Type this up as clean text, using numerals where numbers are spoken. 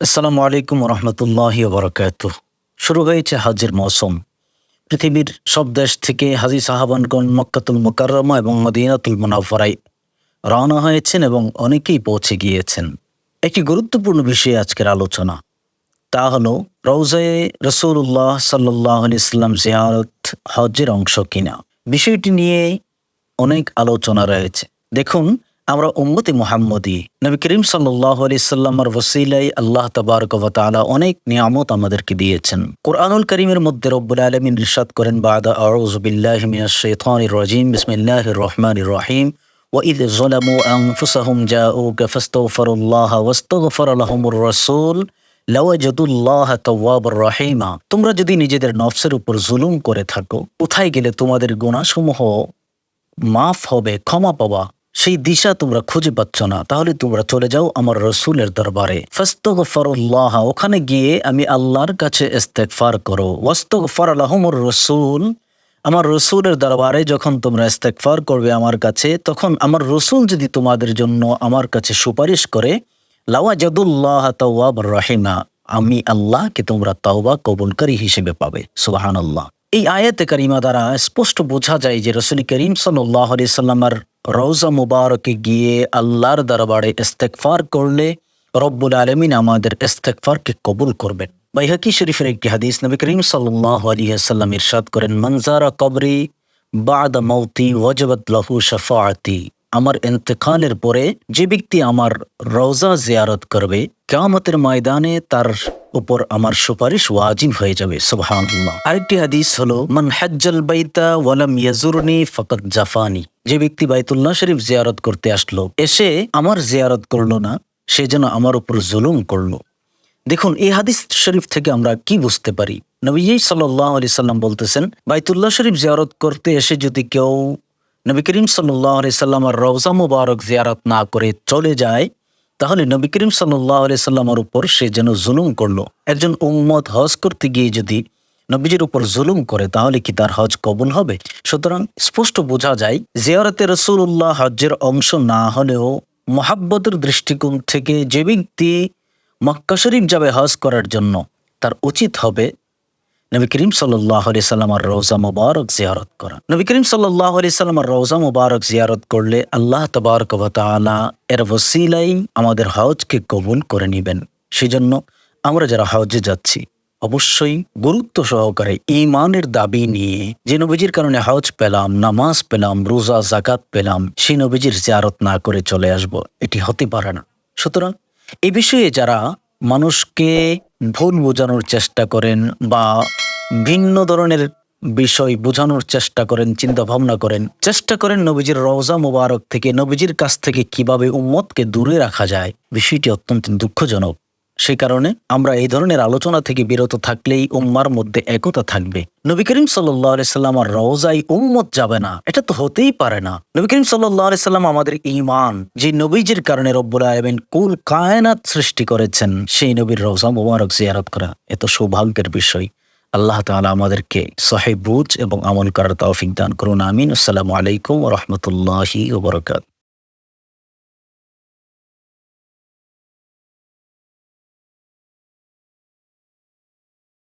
আসসালামু আলাইকুম রহমতুল্লাহি ওবরাকাতুহ। শুরু হয়েছে হজের মৌসুম। পৃথিবীর সব দেশ থেকে হাজী সাহাবানগণ মক্কাতুল মুকাররমা এবং মদিনাতুল মুনাওয়ারায় রওনা হয়েছেন এবং অনেকেই পৌঁছে গিয়েছেন। একটি গুরুত্বপূর্ণ বিষয়ে আজকের আলোচনা, তা হলো রওজায়ে রাসূলুল্লাহ সাল্লাল্লাহু আলাইহি ওয়াসাল্লাম জিয়ারত হজের অংশ কিনা। বিষয়টি নিয়ে অনেক আলোচনা রয়েছে। দেখুন, আমরা উম্মতে মুহাম্মদী, নবী করিম সাল্লাল্লাহু আলাইহি সাল্লামের ওসিলায় আল্লাহ তাবারক ওয়া তাআলা অনেক নিয়ামত আমাদেরকে দিয়েছেন। কুরআনুল কারীমের মধ্যে রব্বুল আলামিন ইরশাদ করেন, বাদা আউযু বিল্লাহি মিনাশ শাইতানির রাজীম, বিসমিল্লাহির রহমানির রহিম, ওয়া ইয যালামু আনফুসাহুম জাউকা ফাস্তাগফিরুল্লাহা ওয়াস্তাগফারা লাহুমুর রাসূল লাওয়াজাদুল্লাহা তাওয়াবুর রহিমা। তোমরা যদি নিজেদের নফসের উপর জুলুম করে থাকো, কোথায় গেলে তোমাদের গুনাহসমূহ মাফ হবে, ক্ষমা পাবা, সেই দিশা তোমরা খুঁজে পাচ্ছ না, তাহলে তোমরা চলে যাও আমার রসুলের দরবারে। ফাস্তাগফিরুল্লাহ, ওখানে গিয়ে আমি আল্লাহর কাছে ইস্তেগফার করো। ওয়াস্তাগফার লাহুমুর রাসূল, আমার রসুলের দরবারে যখন তোমরা ইস্তেগফার করবে আমার কাছে, তখন আমার রসুল যদি তোমাদের জন্য আমার কাছে সুপারিশ করে, লাওয়াজাদুল্লাহ তাওয়াবুর রহিমা, আমি আল্লাহকে তোমরা তাওবা কবুলকারী হিসেবে পাবে। সুবহানাল্লাহ। এই আয়াতে কারিমা দ্বারা স্পষ্ট বোঝা যায় যে রাসূল করিম সাল্লাল্লাহু আলাইহি সাল্লামের রওজা মুবারকে গিয়ে আল্লাহর দরবারে ইস্তেগফার করলে রব্বুল আলামিন আমাদের ইস্তেগফারকে কবুল করবেন। বাইহাকি শরীফের একটি হাদিস, নবী করিম সাল্লাল্লাহু আলাইহি ওয়াসাল্লাম ইরশাদ করেন, মান যারা কবরি বা'দা মাউতি ওয়াজাবাত লাহু শাফাআতি, আমার ইন্তেকালের পরে যে ব্যক্তি আমার রওজা জিয়ারত করবে, কিয়ামতের ময়দানে তার উপর আমার সুপারিশ ওয়াজিব হয়ে যাবে। সুবহানাল্লাহ। আরেকটি হাদিস হলো, মান হাজ্জাল বাইতা ওয়া লাম ইয়াজুরনি ফাকাদ জাফানি, যে ব্যক্তি বাইতুল্লাহ শরীফ জিয়ারত করতে আসলো, এসে আমার জিয়ারত করলো না, সে যেন আমার উপর জুলুম করলো। দেখুন, এই হাদিস শরীফ থেকে আমরা কি বুঝতে পারি? নবীজি সাল্লাল্লাহু আলাইহি সাল্লাম বলতেছেন, বাইতুল্লাহ শরীফ জিয়ারত করতে এসে যদি কেউ নবী করিম সাল্লাল্লাহু আলাইহি সাল্লামের রওজা মুবারক জিয়ারত না করে চলে যায়, তাহলে নবী করিম সাল্লাল্লাহু আলাইহি সাল্লামের উপর সে যেন জুলুম করলো। একজন উম্মত হজ করতে গিয়ে যদি নবীজির উপর জুলুম করে, তাহলে কি তার হজ কবুল হবে? সুতরাং স্পষ্ট বোঝা যায়, জিয়ারতে রাসূলুল্লাহ হজ্জের অংশ না হলেও মুহাব্বতের দৃষ্টিকোণ থেকে যে ব্যক্তি মক্কা শরীফ যাবে হজ করার জন্য, তার উচিত হবে নবী করিম সাল্লাল্লাহু আলাইহি সাল্লামের রওজা মুবারক জিয়ারত করা। নবী করিম সাল্লাল্লাহু আলাইহি সাল্লামের রওজা মুবারক জিয়ারত করলে আল্লাহ তাবারক ওয়া তাআলা এর ওসিলায় আমাদের হজকে কবুল করে নেবেন। সেজন্য আমরা যারা হজে যাচ্ছি, অবশ্যই গুরুত্ব সহকারে ঈমানের দাবি নিয়ে, যে নবীজির কারণে হজ পেলাম, নামাজ পেলাম, রোজা যাকাত পেলাম, সেই নবীজির জিয়ারত না করে চলে আসব, এটি হতে পারে না। সুতরাং এই বিষয়ে যারা মানুষকে ভুল বোঝানোর চেষ্টা করেন বা ভিন্ন ধরনের বিষয় বোঝানোর চেষ্টা করেন, চিন্তা ভাবনা করেন, চেষ্টা করেন নবীজির রওজা মুবারক থেকে, নবীজির কাছ থেকে কিভাবে উম্মতকে দূরে রাখা যায়, বিষয়টি অত্যন্ত দুঃখজনক। সেই কারণে আমরা এই ধরনের আলোচনা থেকে বিরত থাকলেই উম্মার মধ্যে একতা থাকবে। নবী করিম সাল্লাল্লাহু আলাইহি সাল্লামের রওজায় উম্মত যাবে না, এটা তো হতেই পারে না। নবী করিম সাল্লাল্লাহু আলাইহি সাল্লাম আমাদের ঈমান, যে নবীজির কারণে রব্বুল আলামিন কুল কায়নাত সৃষ্টি করেছেন, সেই নবীর রওজা মুবারক জিয়ারত করা এত সৌভাগ্যের বিষয়। আল্লাহ তাআলা আমাদেরকে সহিহ বুঝ এবং আমল করার তৌফিক দান করুন। আমিন। আসসালামু আলাইকুম ওয়া রাহমাতুল্লাহি ওয়া বারাকাতুহু।